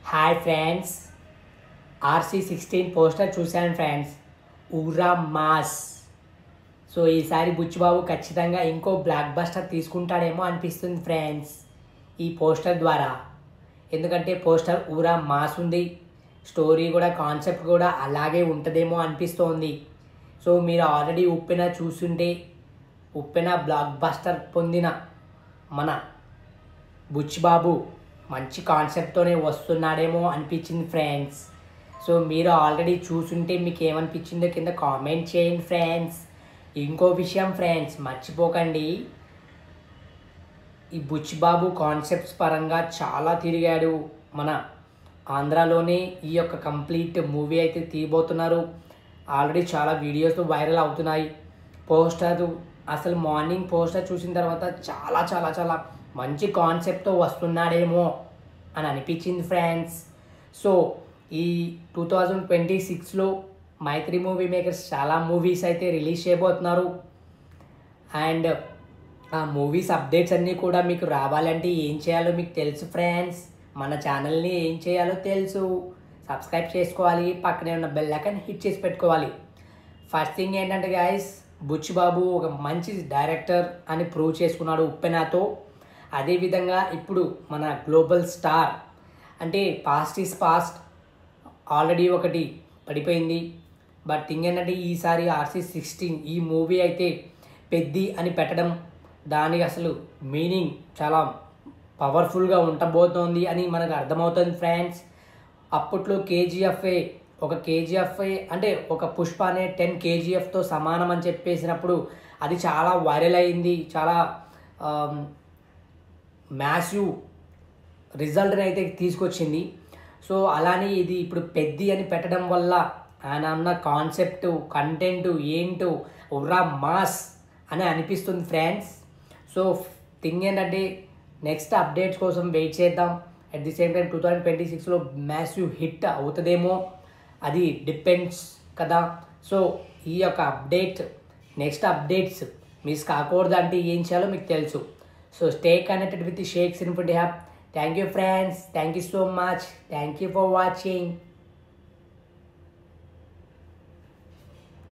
Hi friends, RC16 poster చూశాను friends. ఊరా mass. So ఈసారి బుచ్చిబాబు ఖచ్చితంగా ఇంకో బ్లాక్ బస్టర్ తీసుకుంటాడేమో అనిపిస్తుంది ఫ్రెండ్స్ ఈ పోస్టర్ ద్వారా. ఎందుకంటే పోస్టర్ ఊరా మాస్ ఉంది, స్టోరీ కూడా కాన్సెప్ట్ కూడా అలాగే ఉంటుందేమో అనిపిస్తోంది. సో మీరు ఆల్రెడీ ఉప్పెన చూస్తుంటే ఉప్పెన బ్లాక్ బస్టర్ పొందిన మన బుచ్చిబాబు మంచి కాన్సెప్ట్తోనే వస్తున్నాడేమో అనిపించింది ఫ్రెండ్స్. సో మీరు ఆల్రెడీ చూసుంటే మీకు ఏమనిపించిందో కింద కామెంట్ చేయండి ఫ్రెండ్స్. ఇంకో విషయం ఫ్రెండ్స్, మర్చిపోకండి, ఈ బుచ్చిబాబు కాన్సెప్ట్స్ పరంగా చాలా తిరిగాడు. మన ఆంధ్రాలోనే ఈ యొక్క కంప్లీట్ మూవీ అయితే తీయబోతున్నారు. ఆల్రెడీ చాలా వీడియోస్ వైరల్ అవుతున్నాయి. పోస్టర్ అసలు మార్నింగ్ పోస్టర్ చూసిన తర్వాత చాలా చాలా చాలా మంచి కాన్సెప్ట్తో వస్తున్నాడేమో అని అనిపించింది ఫ్రెండ్స్. సో ఈ 2026లో మైత్రి మూవీ మేకర్స్ చాలా మూవీస్ అయితే రిలీజ్ చేయబోతున్నారు. అండ్ ఆ మూవీస్ అప్డేట్స్ అన్నీ కూడా మీకు రావాలంటే ఏం చేయాలో మీకు తెలుసు ఫ్రెండ్స్. మన ఛానల్ని ఏం చేయాలో తెలుసు, సబ్స్క్రైబ్ చేసుకోవాలి, పక్కనే ఉన్న బెల్ ఐకాన్ హిట్ చేసి పెట్టుకోవాలి. ఫస్ట్ థింగ్ ఏంటంటే గైస్, బుచ్చిబాబు ఒక మంచి డైరెక్టర్ అని ప్రూవ్ చేసుకున్నాడు ఉప్పెనతో. అదేవిధంగా ఇప్పుడు మన గ్లోబల్ స్టార్ అంటే పాస్ట్ ఈజ్ పాస్ట్, ఆల్రెడీ ఒకటి పడిపోయింది. బట్ థింగ్ ఏంటంటే ఈసారి RC16 ఈ మూవీ అయితే పెద్ది అని పెట్టడం, దానికి అసలు మీనింగ్ చాలా పవర్ఫుల్గా ఉండబోతోంది అని మనకు అర్థమవుతుంది ఫ్రెండ్స్. అప్పట్లో ఒక కేజీఎఫ్ అంటే ఒక పుష్ప అనే 10 kgfతో సమానం అని చెప్పేసినప్పుడు అది చాలా వైరల్ అయింది, చాలా మ్యాసివ్ రిజల్ట్ని అయితే తీసుకొచ్చింది. సో అలానే ఇది ఇప్పుడు పెద్ది అని పెట్టడం వల్ల ఆయన అన్న కాన్సెప్ట్ కంటెంట్ ఏంటో ఉర్రా మాస్ అని అనిపిస్తుంది ఫ్రెండ్స్. సో థింగ్ ఏంటంటే నెక్స్ట్ అప్డేట్స్ కోసం వెయిట్ చేద్దాం. అట్ ది సేమ్ టైం 2026లో మ్యాసివ్ హిట్ అవుతుందేమో, అది డిపెండ్స్ కదా. సో ఈ యొక్క నెక్స్ట్ అప్డేట్స్ మిస్ కాకూడదు అంటే ఏం చేయాలో మీకు తెలుసు. So stay connected with the Sheikhs Infinity Hub. Thank you friends. Thank you so much. Thank you for watching.